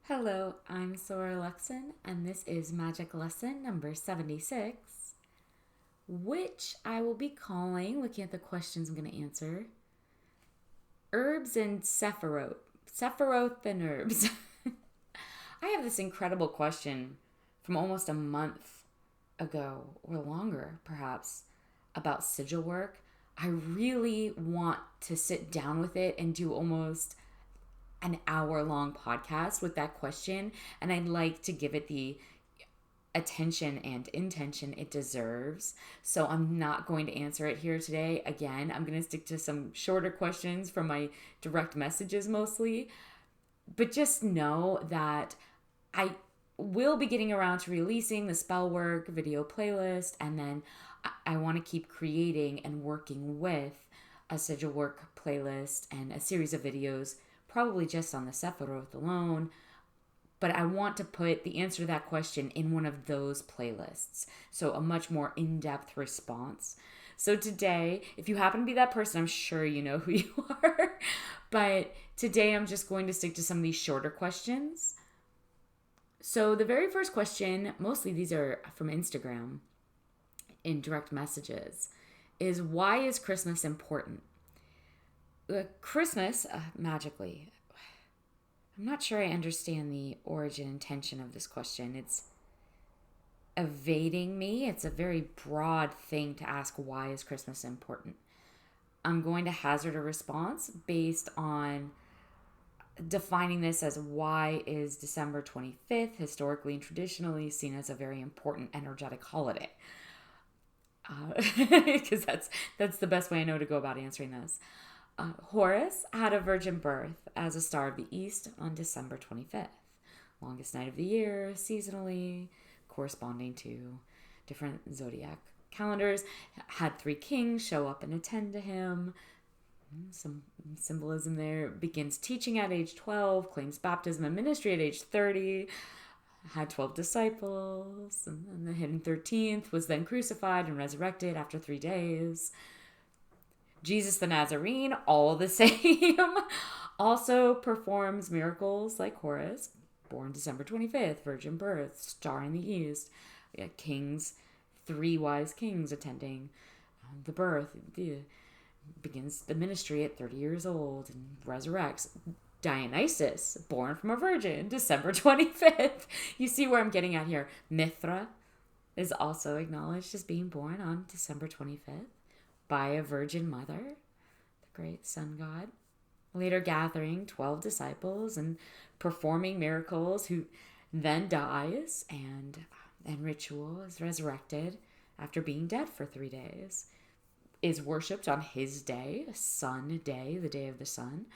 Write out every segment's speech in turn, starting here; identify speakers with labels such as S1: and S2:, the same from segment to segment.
S1: Hello, I'm Sora Luxon, and this is Magic Lesson number 76, which I will be calling, looking at the questions I'm going to answer, Herbs and Sephiroth. Sephiroth and Herbs. I have this incredible question from almost a month ago, or longer perhaps, about sigil work. I really want to sit down with it and do almost an hour long podcast with that question, and I'd like to give it the attention and intention it deserves. So I'm not going to answer it here today. Again, I'm going to stick to some shorter questions from my direct messages mostly. But just know that I will be getting around to releasing the spell work video playlist, and then I want to keep creating and working with a sigil work playlist and a series of videos, probably just on the Sephiroth alone. But I want to put the answer to that question in one of those playlists. So a much more in-depth response. So today, if you happen to be that person, I'm sure you know who you are. But today I'm just going to stick to some of these shorter questions. So the very first question, mostly these are from Instagram in direct messages, is why is Christmas important? Christmas, magically, I'm not sure I understand the origin intention of this question. It's evading me. It's a very broad thing to ask, why is Christmas important? I'm going to hazard a response based on defining this as why is December 25th historically and traditionally seen as a very important energetic holiday. Because that's the best way I know to go about answering this. Horus had a virgin birth as a star of the east on December 25th, longest night of the year, seasonally, corresponding to different zodiac calendars. Had three kings show up and attend to him. Some symbolism there. Begins teaching at age 12, claims baptism and ministry at age 30. Had 12 disciples, and the hidden 13th was then crucified and resurrected after 3 days. Jesus the Nazarene, all the same, also performs miracles like Horus, born December 25th, virgin birth, star in the east, kings, three wise kings attending the birth, begins the ministry at 30 years old and resurrects. Dionysus, born from a virgin, December 25th. You see where I'm getting at here. Mithra is also acknowledged as being born on December 25th. By a virgin mother, the great sun god, later gathering 12 disciples and performing miracles, who then dies and in ritual is resurrected after being dead for 3 days, is worshipped on his day, sun day, the day of the sun,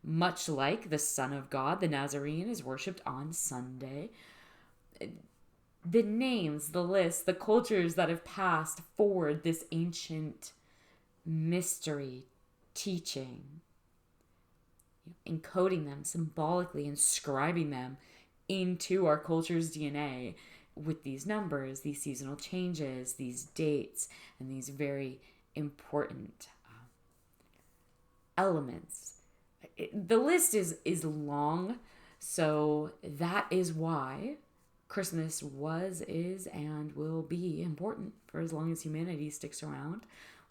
S1: much like the Son of God, the Nazarene, is worshipped on Sunday. The names, the list, the cultures that have passed forward this ancient mystery teaching, encoding them symbolically, inscribing them into our culture's DNA with these numbers, these seasonal changes, these dates, and these very important elements. The list is long, so that is why Christmas was, is, and will be important for as long as humanity sticks around,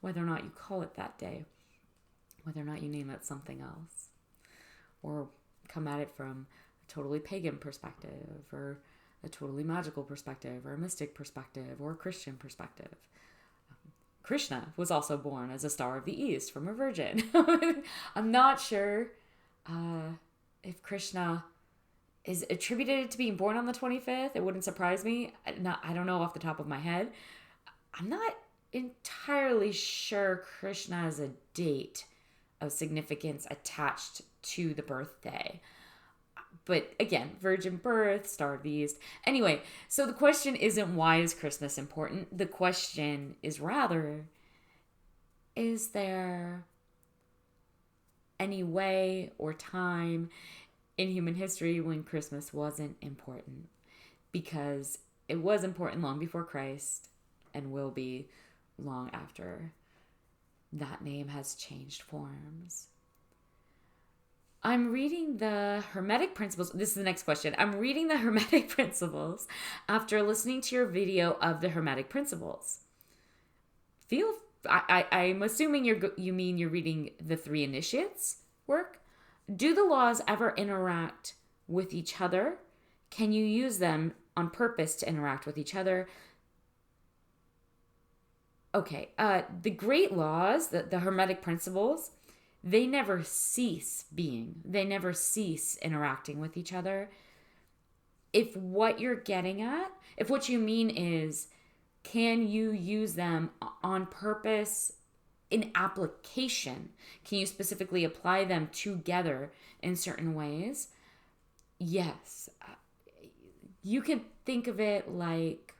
S1: whether or not you call it that day, whether or not you name it something else, or come at it from a totally pagan perspective, or a totally magical perspective, or a mystic perspective, or a Christian perspective. Krishna was also born as a star of the east from a virgin. I'm not sure if Krishna is attributed to being born on the 25th. It wouldn't surprise me. I don't know off the top of my head. I'm not entirely sure Krishna has a date of significance attached to the birthday. But again, virgin birth, star of the east. Anyway, so the question isn't why is Christmas important? The question is rather, is there any way or time in human history when Christmas wasn't important? Because it was important long before Christ and will be long after that name has changed forms. I'm reading the Hermetic Principles. This is the next question. I'm reading the Hermetic Principles after listening to your video of the Hermetic Principles. I'm assuming you mean you're reading the Three Initiates work. Do the laws ever interact with each other? Can you use them on purpose to interact with each other? Okay, the great laws, the Hermetic Principles, they never cease being. They never cease interacting with each other. If what you're getting at, if what you mean is, can you use them on purpose in application? Can you specifically apply them together in certain ways? Yes. You can think of it like,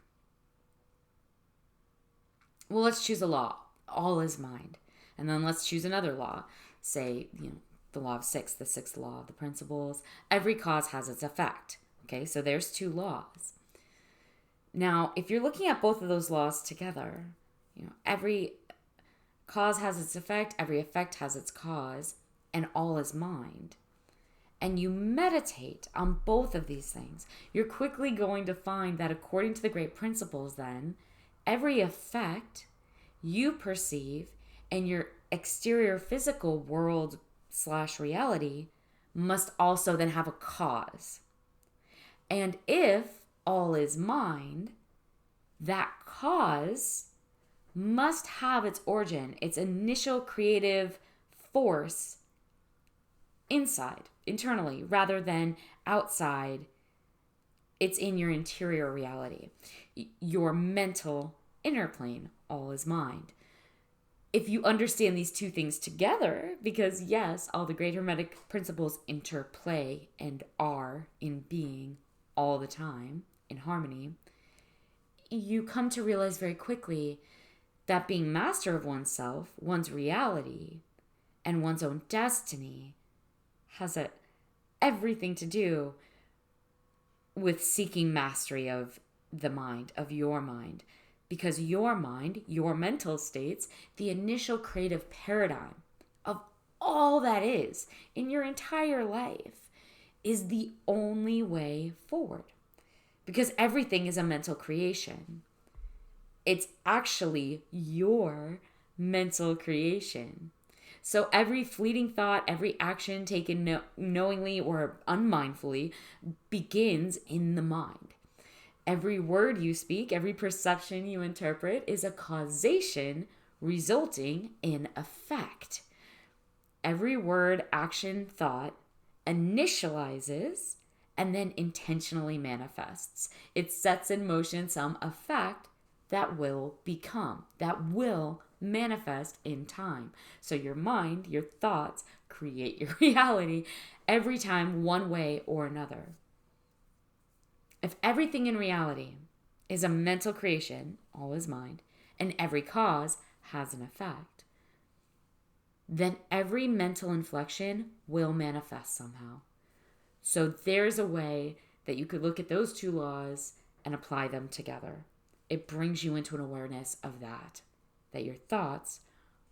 S1: well, let's choose a law. All is mind. And then let's choose another law. Say, the law of six, the sixth law of the principles. Every cause has its effect. Okay, so there's two laws. Now, if you're looking at both of those laws together, every cause has its effect, every effect has its cause, and all is mind. And you meditate on both of these things, you're quickly going to find that according to the great principles, then, every effect you perceive in your exterior physical world / reality must also then have a cause. And if all is mind, that cause must have its origin, its initial creative force internally, rather than outside. It's in your interior reality, your mental inner plane. All is mind. If you understand these two things together, because yes, all the great Hermetic principles interplay and are in being all the time in harmony, you come to realize very quickly that being master of oneself, one's reality, and one's own destiny has everything to do with seeking mastery of the mind, of your mind. Because your mind, your mental states, the initial creative paradigm of all that is in your entire life is the only way forward. Because everything is a mental creation. It's actually your mental creation. So every fleeting thought, every action taken knowingly or unmindfully begins in the mind. Every word you speak, every perception you interpret is a causation resulting in effect. Every word, action, thought initializes and then intentionally manifests. It sets in motion some effect that will become, that will manifest in time. So your mind, your thoughts create your reality every time, one way or another. If everything in reality is a mental creation, all is mind, and every cause has an effect, then every mental inflection will manifest somehow. So there's a way that you could look at those two laws and apply them together. It brings you into an awareness of that your thoughts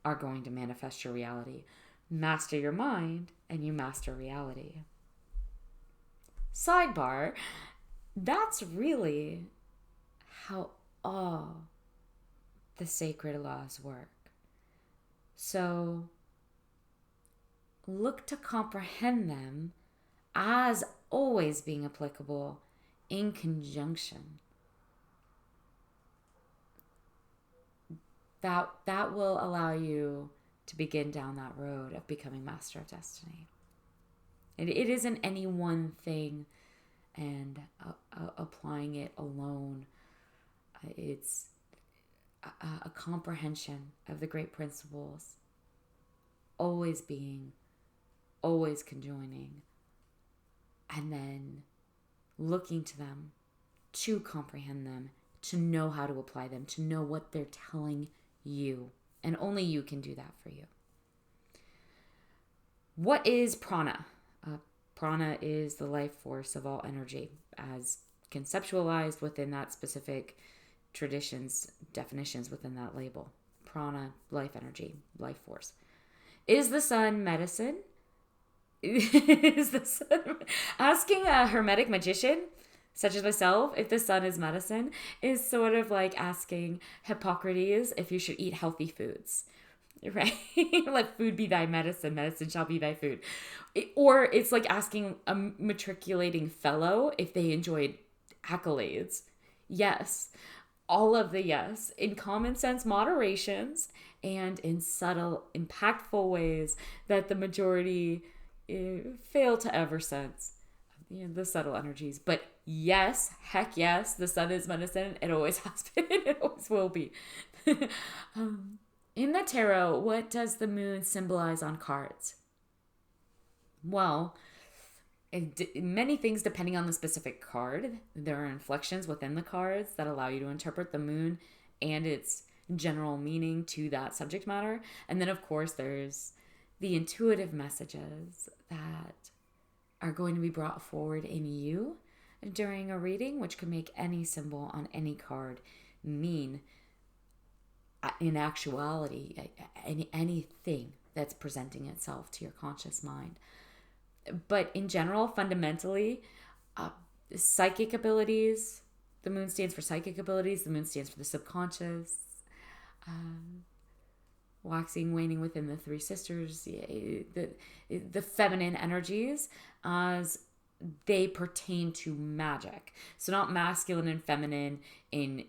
S1: are going to manifest your reality. Master your mind and you master reality. Sidebar, that's really how all the sacred laws work. So look to comprehend them as always being applicable in conjunction. That will allow you to begin down that road of becoming master of destiny. It isn't any one thing and applying it alone. It's a comprehension of the great principles, always being, always conjoining, and then looking to them to comprehend them, to know how to apply them, to know what they're telling you. And only you can do that for you. What is prana? Prana is the life force of all energy as conceptualized within that specific traditions, definitions within that label. Prana, life energy, life force. Is the sun medicine? is the sun. Asking a hermetic magician, such as myself, if the sun is medicine, is sort of like asking Hippocrates if you should eat healthy foods. Right? Let food be thy medicine, medicine shall be thy food. Or it's like asking a matriculating fellow if they enjoyed accolades. Yes. All of the yes. In common sense moderations and in subtle, impactful ways that the majority fail to ever sense. The subtle energies. But yes, heck yes, the sun is medicine. It always has been. It always will be. In the tarot, what does the moon symbolize on cards? Well, many things depending on the specific card. There are inflections within the cards that allow you to interpret the moon and its general meaning to that subject matter. And then, of course, there's the intuitive messages that are going to be brought forward in you during a reading, which could make any symbol on any card mean, in actuality, anything that's presenting itself to your conscious mind. But in general, fundamentally, psychic abilities, the moon stands for psychic abilities, the moon stands for the subconscious, waxing, waning within the three sisters, the feminine energies as they pertain to magic. So not masculine and feminine in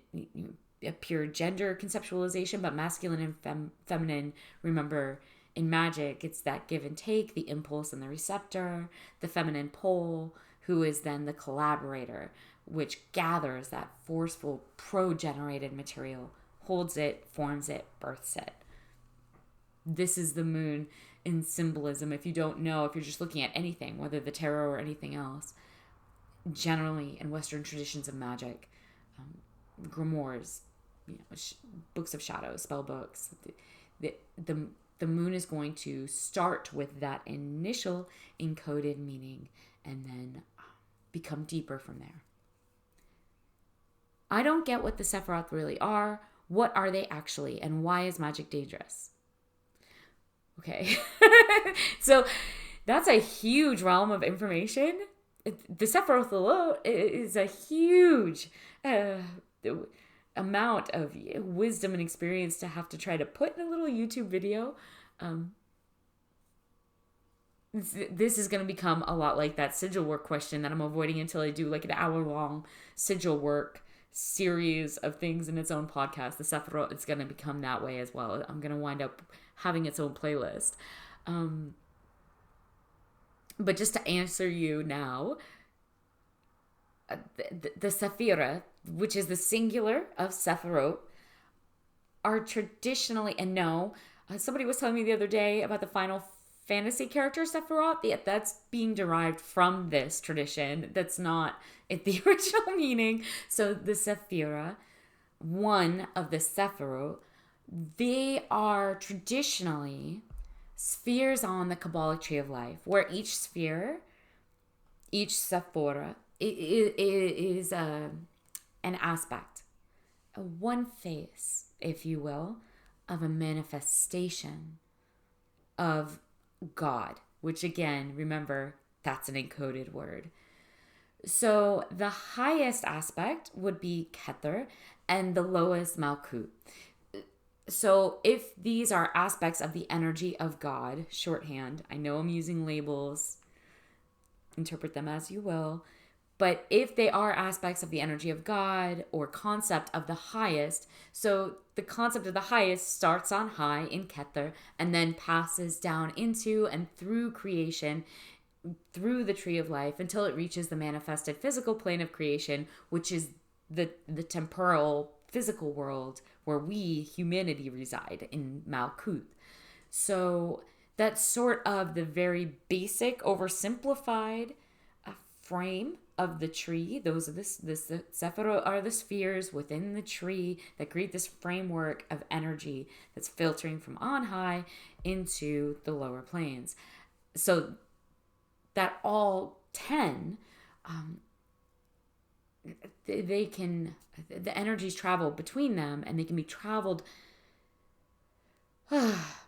S1: a pure gender conceptualization, but masculine and feminine, remember, in magic, it's that give and take, the impulse and the receptor, the feminine pole, who is then the collaborator, which gathers that forceful, pro-generated material, holds it, forms it, births it. This is the moon in symbolism. If you don't know, if you're just looking at anything, whether the tarot or anything else, generally in Western traditions of magic, grimoires, books of shadows, spell books, the moon is going to start with that initial encoded meaning and then become deeper from there. I don't get what the Sephiroth really are. What are they actually? And why is magic dangerous? Okay. So that's a huge realm of information. The Sephiroth alone is a huge amount of wisdom and experience to have to try to put in a little YouTube video. This is going to become a lot like that sigil work question that I'm avoiding until I do like an hour-long sigil work series of things in its own podcast. The Sephiroth, it's going to become that way as well. I'm going to wind up having its own playlist. But just to answer you now, the Sephiroth, which is the singular of Sephiroth, are traditionally, and no, somebody was telling me the other day about the Final Fantasy character Sephiroth. That's being derived from this tradition. That's not the original meaning. So the Sephira, one of the Sephiroth, they are traditionally spheres on the Kabbalic tree of life, where each sphere, each Sephora, is an aspect, one face, if you will, of a manifestation of God, which again, remember, that's an encoded word. So the highest aspect would be Kether and the lowest Malkut. So if these are aspects of the energy of God, shorthand, I know I'm using labels, interpret them as you will, but if they are aspects of the energy of God or concept of the highest, so the concept of the highest starts on high in Kether and then passes down into and through creation, through the tree of life until it reaches the manifested physical plane of creation, which is the temporal physical world where we, humanity, reside in Malkuth. So that's sort of the very basic, oversimplified frame of the tree. Those are the Sephiroth are the spheres within the tree that create this framework of energy that's filtering from on high into the lower planes. So that all 10, they can, the energies travel between them, and they can be traveled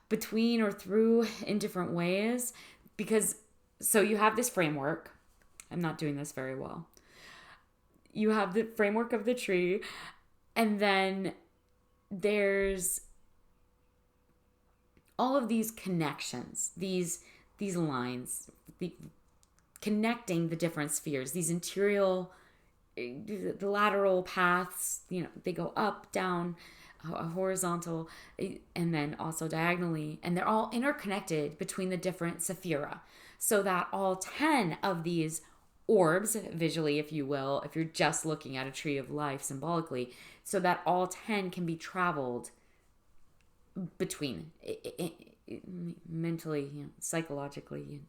S1: between or through in different ways, because So you have this framework. I'm not doing this very well. You have the framework of the tree, and then there's all of these connections, these lines, connecting the different spheres, these interior, the lateral paths, they go up, down, horizontal, and then also diagonally, and they're all interconnected between the different sephira, so that all 10 of these orbs, visually, if you will, if you're just looking at a tree of life symbolically, so that all 10 can be traveled between, mentally, psychologically,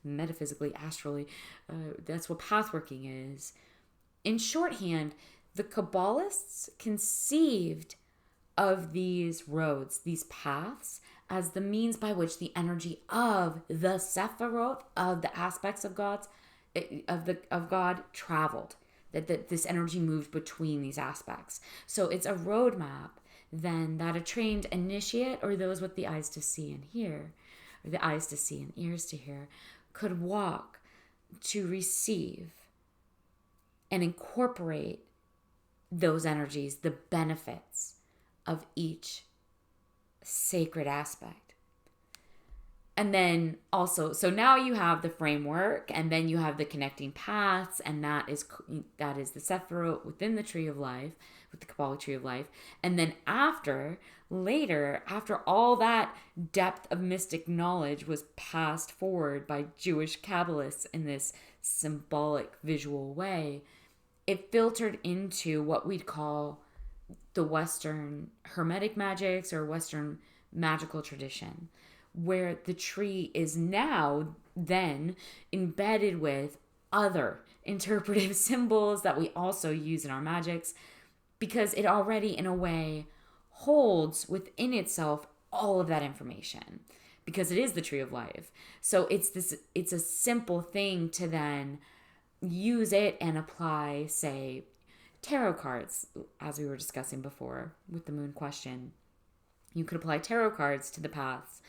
S1: metaphysically, astrally. That's what pathworking is. In shorthand, the Kabbalists conceived of these roads, these paths, as the means by which the energy of the Sephiroth, of the aspects of God, traveled. That this energy moved between these aspects. So it's a roadmap then that a trained initiate, or those with the eyes to see and hear, or the eyes to see and ears to hear, could walk to receive and incorporate those energies, the benefits of each sacred aspect. And then also, so now you have the framework, and then you have the connecting paths, and that is the Sephiroth within the Tree of Life, with the Kabbalah Tree of Life. And then after all that depth of mystic knowledge was passed forward by Jewish Kabbalists in this symbolic visual way, it filtered into what we'd call the Western Hermetic magics or Western magical tradition, where the tree is now then embedded with other interpretive symbols that we also use in our magics, because it already, in a way, holds within itself all of that information, because it is the Tree of Life. So it's a simple thing to then use it and apply, say, tarot cards, as we were discussing before with the moon question. You could apply tarot cards to the paths,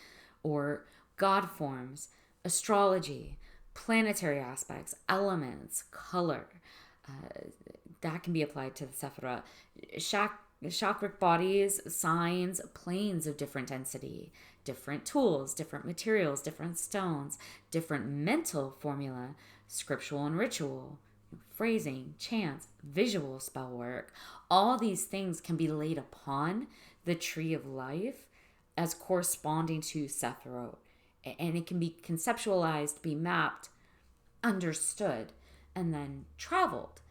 S1: or God forms, astrology, planetary aspects, elements, color. That can be applied to the Sephiroth. Chakric bodies, signs, planes of different density, different tools, different materials, different stones, different mental formula, scriptural and ritual, phrasing, chants, visual spell work. All these things can be laid upon the Tree of Life as corresponding to Sephiroth. And it can be conceptualized, be mapped, understood, and then traveled.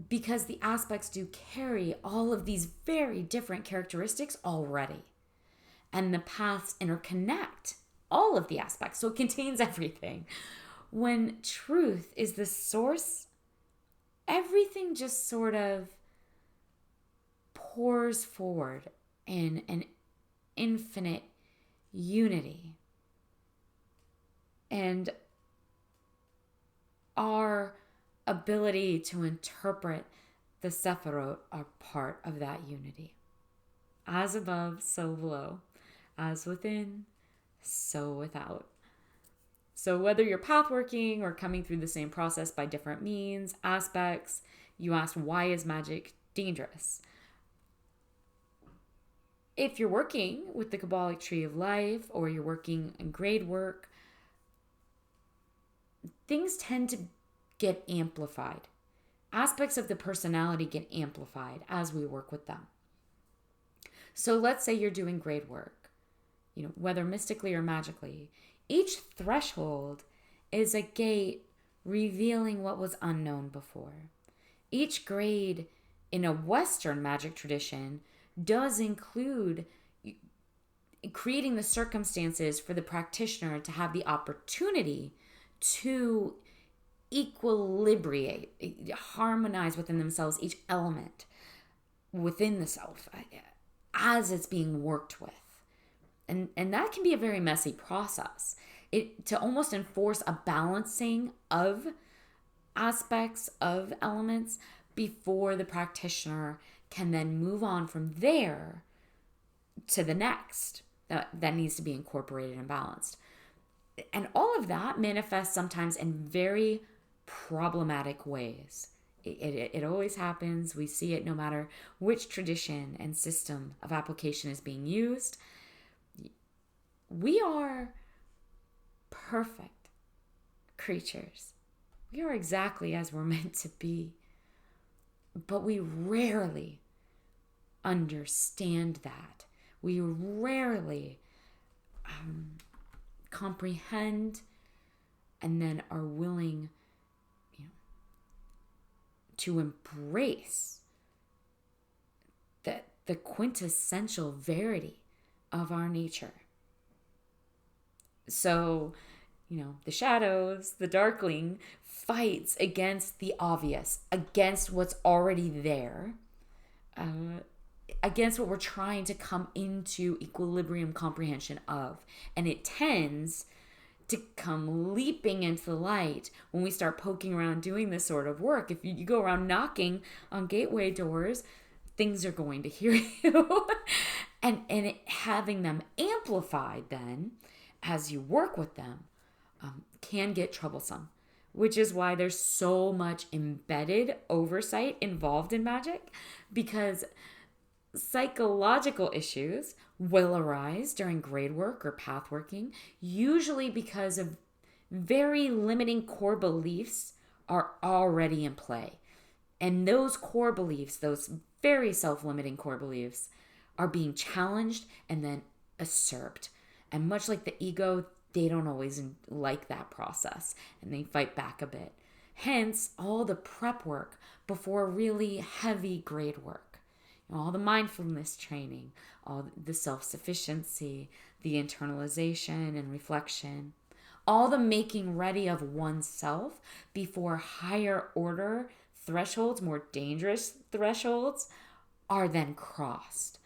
S1: Because the aspects do carry all of these very different characteristics already. And the paths interconnect all of the aspects. So it contains everything. When truth is the source, everything just sort of pours forward in an infinite unity. And our ability to interpret the Sephiroth are part of that unity. As above, so below. As within, so without. So whether you're pathworking or coming through the same process by different means, aspects, you asked, why is magic dangerous? If you're working with the Kabbalic Tree of Life, or you're working in grade work, things tend to get amplified. Aspects of the personality get amplified as we work with them. So let's say you're doing grade work, whether mystically or magically. Each threshold is a gate revealing what was unknown before. Each grade in a Western magic tradition does include creating the circumstances for the practitioner to have the opportunity to equilibrate, harmonize within themselves each element within the self as it's being worked with. And that can be a very messy process. To almost enforce a balancing of aspects of elements before the practitioner can then move on from there to the next that needs to be incorporated and balanced. And all of that manifests sometimes in very problematic ways. It always happens. We see it no matter which tradition and system of application is being used. We are perfect creatures. We are exactly as we're meant to be. But we rarely understand that. We rarely comprehend and then are willing to embrace the quintessential verity of our nature. So, the shadows, the darkling fights against the obvious, against what's already there, against what we're trying to come into equilibrium comprehension of. And it tends to come leaping into the light when we start poking around doing this sort of work. If you go around knocking on gateway doors, things are going to hear you. and having them amplified then, as you work with them, can get troublesome. Which is why there's so much embedded oversight involved in magic, because psychological issues will arise during grade work or path working, usually because of very limiting core beliefs are already in play. And those core beliefs, those very self-limiting core beliefs, are being challenged and then usurped. And much like the ego, they don't always like that process and they fight back a bit. Hence, all the prep work before really heavy grade work. All the mindfulness training, all the self-sufficiency, the internalization and reflection, all the making ready of oneself before higher order thresholds, more dangerous thresholds, are then crossed.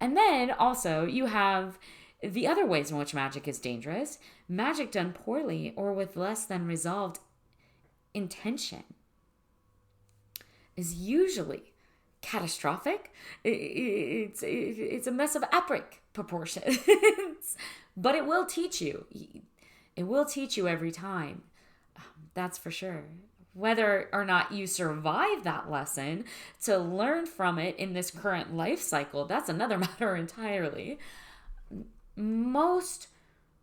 S1: And then also you have the other ways in which magic is dangerous. Magic done poorly or with less than resolved intention is usually catastrophic. It's a mess of epic proportions. But it will teach you. It will teach you every time. That's for sure. Whether or not you survive that lesson to learn from it in this current life cycle, that's another matter entirely. Most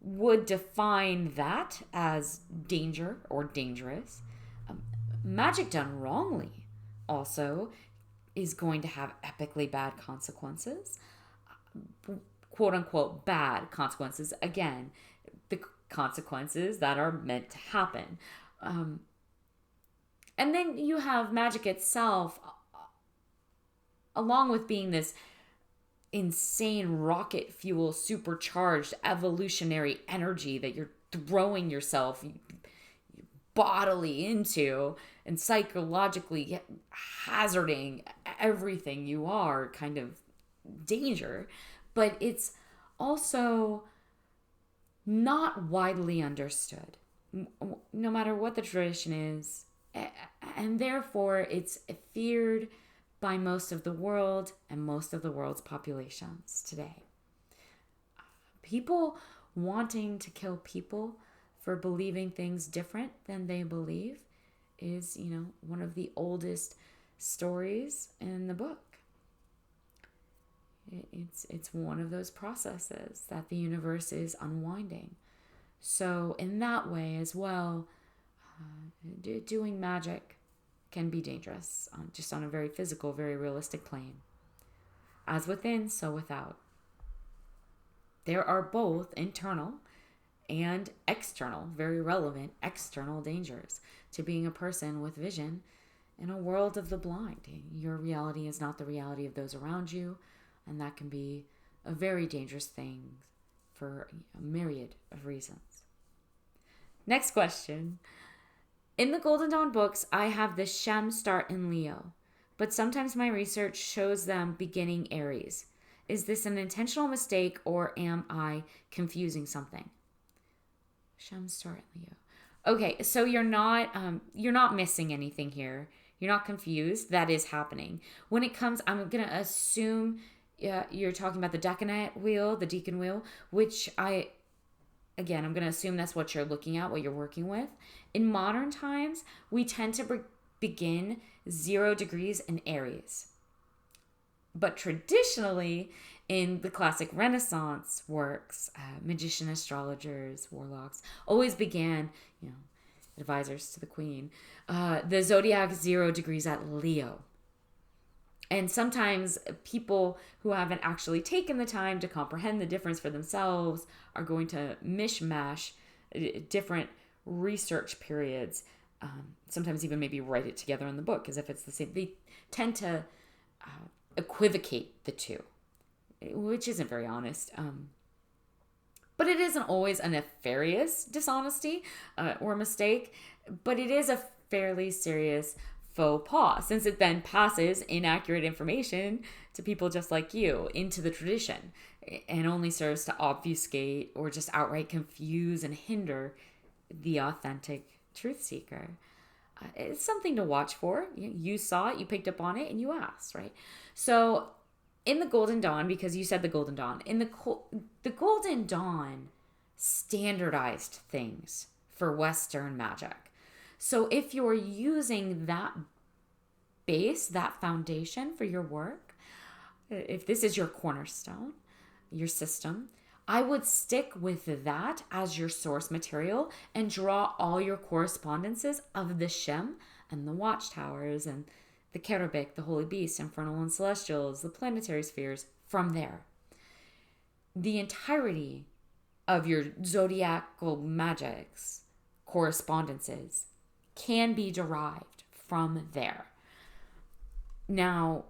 S1: would define that as danger or dangerous. Magic done wrongly also is going to have epically bad consequences. Quote unquote bad consequences. Again, the consequences that are meant to happen. And then you have magic itself, along with being this insane rocket fuel, supercharged evolutionary energy that you're throwing yourself bodily into and psychologically hazarding everything you are, kind of danger. But it's also not widely understood, no matter what the tradition is. And therefore, it's feared by most of the world and most of the world's populations today. People wanting to kill people for believing things different than they believe is, one of the oldest stories in the book. It's one of those processes that the universe is unwinding. So in that way as well, doing magic can be dangerous, just on a very physical, very realistic plane. As within, so without. There are both internal and external, very relevant external dangers to being a person with vision in a world of the blind. Your reality is not the reality of those around you, and that can be a very dangerous thing for a myriad of reasons. Next question. In the Golden Dawn books, I have the Shem start in Leo, but sometimes my research shows them beginning Aries. Is this an intentional mistake, or am I confusing something? Shem start in Leo. Okay, so you're not missing anything here. You're not confused. That is happening. When it comes, I'm gonna assume you're talking about the decanate wheel, the deacon wheel, which again, I'm going to assume that's what you're looking at, what you're working with. In modern times, we tend to begin 0 degrees in Aries. But traditionally, in the classic Renaissance works, magician astrologers, warlocks, always began, advisors to the queen, the zodiac 0 degrees at Leo. And sometimes people who haven't actually taken the time to comprehend the difference for themselves are going to mishmash different research periods, sometimes even maybe write it together in the book as if it's the same. They tend to equivocate the two, which isn't very honest. But it isn't always a nefarious dishonesty or mistake, but it is a fairly serious faux pas, since it then passes inaccurate information to people just like you into the tradition and only serves to obfuscate or just outright confuse and hinder the authentic truth seeker. It's something to watch for. You saw it, you picked up on it, and you asked, right? So in the Golden Dawn, because you said the Golden Dawn, in the Golden Dawn standardized things for Western magic. So if you're using that base, that foundation for your work, if this is your cornerstone, your system, I would stick with that as your source material and draw all your correspondences of the Shem and the watchtowers and the cherubic, the holy beast, infernal and celestials, the planetary spheres from there. The entirety of your zodiacal magics correspondences can be derived from there. Now,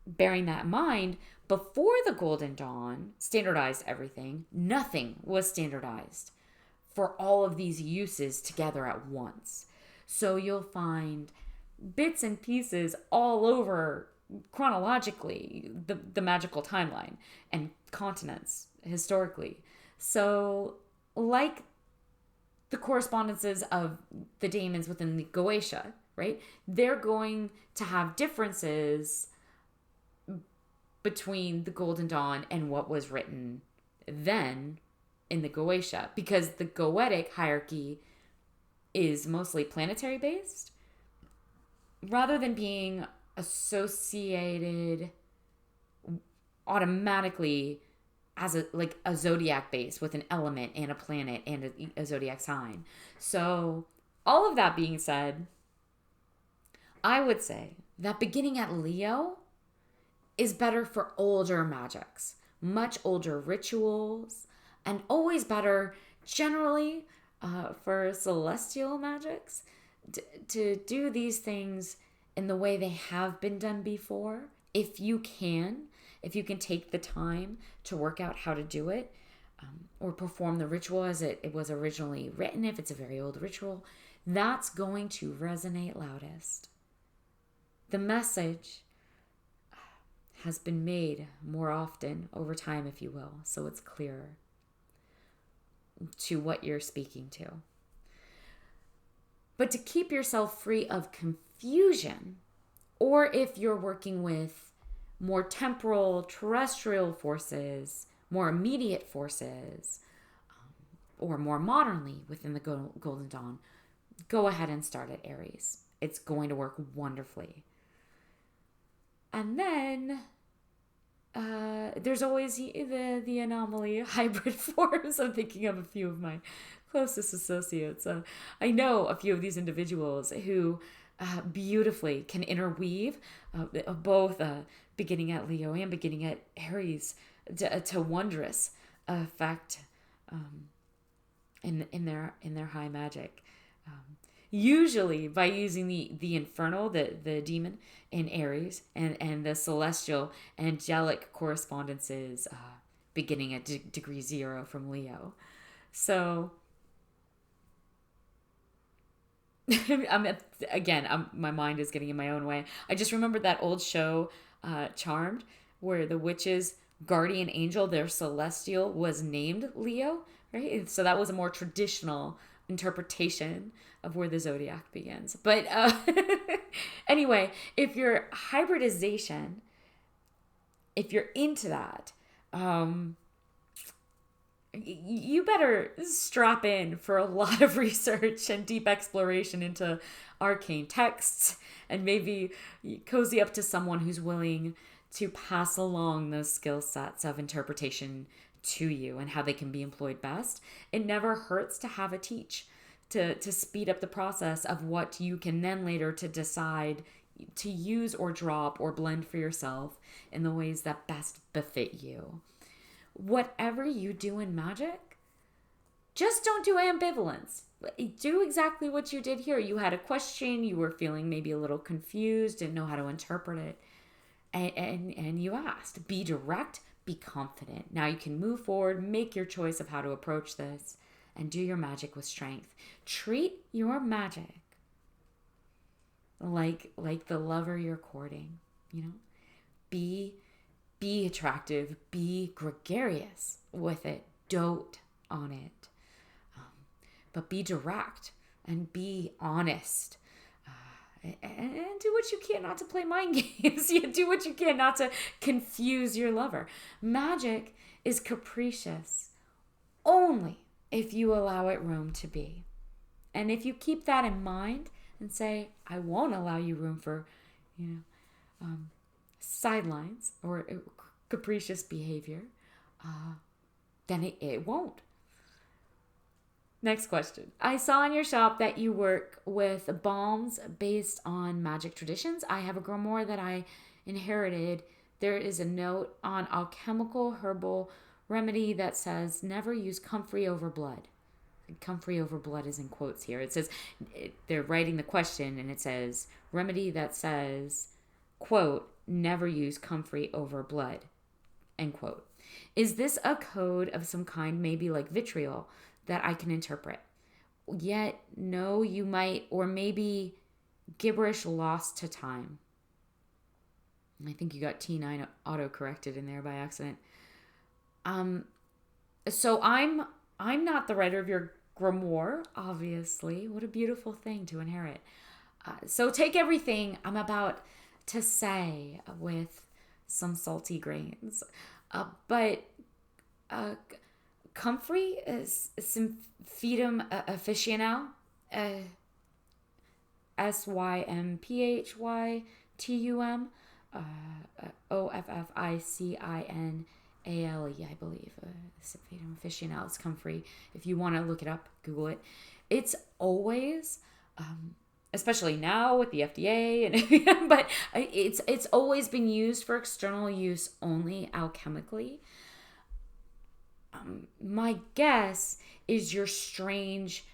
S1: bearing that in mind, before the Golden Dawn standardized everything, nothing was standardized for all of these uses together at once. So you'll find bits and pieces all over chronologically the magical timeline and continents historically. So like the correspondences of the daemons within the Goetia, right? They're going to have differences between the Golden Dawn and what was written then in the Goetia, because the Goetic hierarchy is mostly planetary based rather than being associated automatically as a zodiac base with an element and a planet and a zodiac sign. So all of that being said, I would say that beginning at Leo is better for older magics, much older rituals, and always better generally for celestial magics to do these things in the way they have been done before. If you can take the time to work out how to do it, or perform the ritual as it was originally written, if it's a very old ritual, that's going to resonate loudest. The message has been made more often over time, if you will, so it's clearer to what you're speaking to. But to keep yourself free of confusion, or if you're working with more temporal, terrestrial forces, more immediate forces, or more modernly within the Golden Dawn, go ahead and start at Aries. It's going to work wonderfully. And then there's always the anomaly hybrid forms. I'm thinking of a few of my closest associates. I know a few of these individuals who beautifully can interweave both beginning at Leo and beginning at Aries to wondrous effect in their high magic. Usually by using the infernal, the demon in Aries, and the celestial angelic correspondences beginning at degree 0 from Leo. So my mind is getting in my own way. I just remembered that old show, Charmed, where the witch's guardian angel, their celestial, was named Leo, right? So that was a more traditional interpretation of where the zodiac begins. But anyway, if your hybridization, if you're into that, you better strap in for a lot of research and deep exploration into arcane texts, and maybe cozy up to someone who's willing to pass along those skill sets of interpretation to you and how they can be employed best. It never hurts to have a teach, to speed up the process of what you can then later to decide to use or drop or blend for yourself in the ways that best befit you. Whatever you do in magic, just don't do ambivalence. Do exactly what you did here. You had a question, you were feeling maybe a little confused, didn't know how to interpret it, and you asked. Be direct, be confident. Now you can move forward, make your choice of how to approach this, and do your magic with strength. Treat your magic like the lover you're courting, Be attractive, be gregarious with it, dote on it. But be direct and be honest. And do what you can not to play mind games. You do what you can not to confuse your lover. Magic is capricious only if you allow it room to be. And if you keep that in mind and say, I won't allow you room for, sidelines or capricious behavior, then it won't. Next question. I saw in your shop that you work with balms based on magic traditions. I have a grimoire that I inherited. There is a note on alchemical herbal remedy that says never use comfrey over blood. Comfrey over blood is in quotes here. It says, they're writing the question and it says, remedy that says, quote, never use comfrey over blood, end quote. Is this a code of some kind, maybe like vitriol, that I can interpret? Yet, no, you might, or maybe gibberish lost to time. I think you got T9 auto-corrected in there by accident. So I'm not the writer of your grimoire, obviously. What a beautiful thing to inherit. So take everything I'm about to say with some salty grains. But comfrey is Symphytum officinale, Symphytum, Officinale, I believe. Sephiroth officinale is comfrey. If you want to look it up, Google it. It's always, especially now with the FDA, and but it's always been used for external use only alchemically. My guess is your strange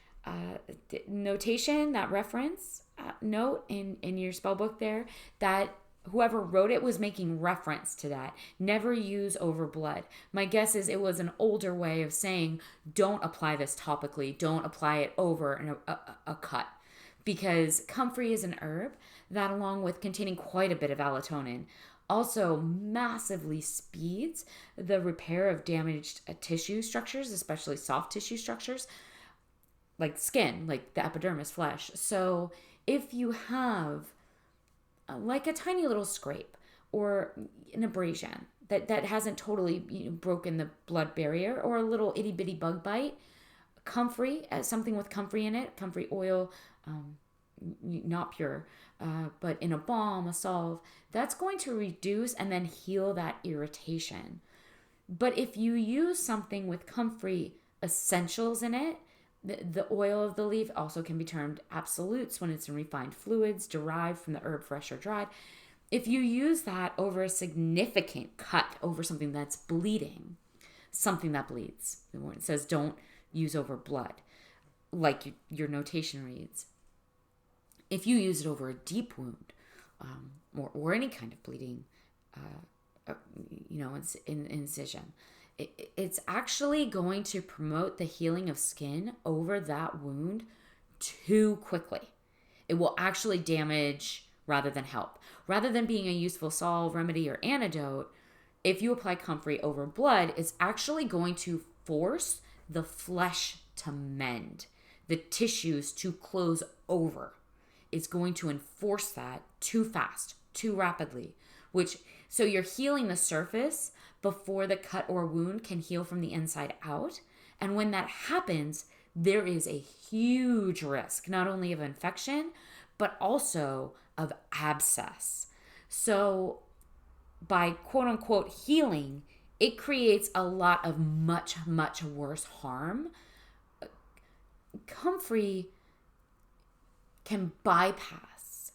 S1: notation, that reference note in your spell book there, that whoever wrote it was making reference to that. Never use over blood. My guess is it was an older way of saying, don't apply this topically. Don't apply it over a cut. Because comfrey is an herb that, along with containing quite a bit of allotonin, also massively speeds the repair of damaged tissue structures, especially soft tissue structures, like skin, like the epidermis, flesh. So if you have like a tiny little scrape or an abrasion that hasn't totally broken the blood barrier, or a little itty bitty bug bite, comfrey, something with comfrey in it, comfrey oil, not pure, but in a balm, a salve, that's going to reduce and then heal that irritation. But if you use something with comfrey essentials in it, the oil of the leaf also can be termed absolutes when it's in refined fluids derived from the herb fresh or dried. If you use that over a significant cut, over something that's bleeding, something that bleeds, when it says don't use over blood, like your notation reads, if you use it over a deep wound, or any kind of bleeding, incision, it's actually going to promote the healing of skin over that wound too quickly. It will actually damage rather than help. Rather than being a useful salve, remedy, or antidote, if you apply comfrey over blood, it's actually going to force the flesh to mend, the tissues to close over. It's going to enforce that too fast, too rapidly, so you're healing the surface before the cut or wound can heal from the inside out. And when that happens, there is a huge risk, not only of infection, but also of abscess. So by quote unquote healing, it creates a lot of much, much worse harm. Comfrey can bypass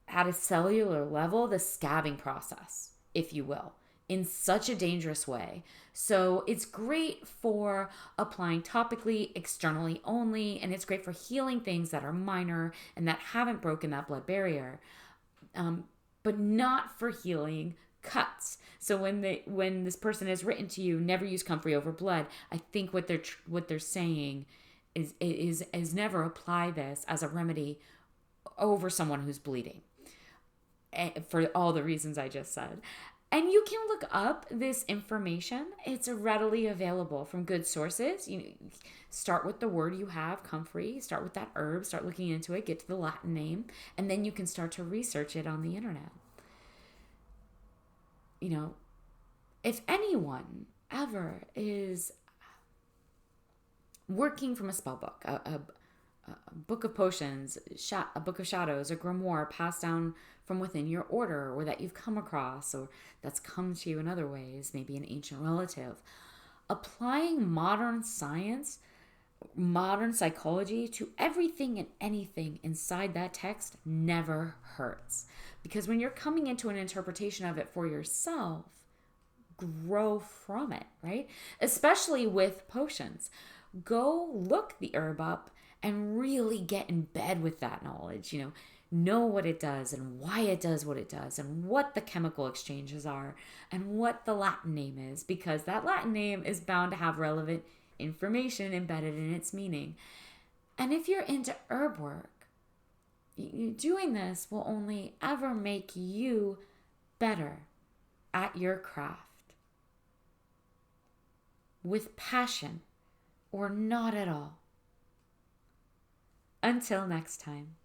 S1: at a cellular level the scabbing process, if you will, in such a dangerous way. So it's great for applying topically, externally only, and it's great for healing things that are minor and that haven't broken that blood barrier, but not for healing cuts. So when this person has written to you, never use comfrey over blood, I think what they're saying is never apply this as a remedy over someone who's bleeding, for all the reasons I just said. And you can look up this information. It's readily available from good sources. You start with the word you have, comfrey, start with that herb, start looking into it, get to the Latin name, and then you can start to research it on the internet. If anyone ever is working from a spell book, a book of potions, a book of shadows, a grimoire passed down from within your order, or that you've come across, or that's come to you in other ways, maybe an ancient relative, applying modern science, modern psychology to everything and anything inside that text never hurts. Because when you're coming into an interpretation of it for yourself, grow from it, right? Especially with potions. Go look the herb up and really get in bed with that knowledge, know what it does and why it does what it does and what the chemical exchanges are and what the Latin name is, because that Latin name is bound to have relevant information embedded in its meaning. And if you're into herb work, doing this will only ever make you better at your craft. With passion or not at all. Until next time.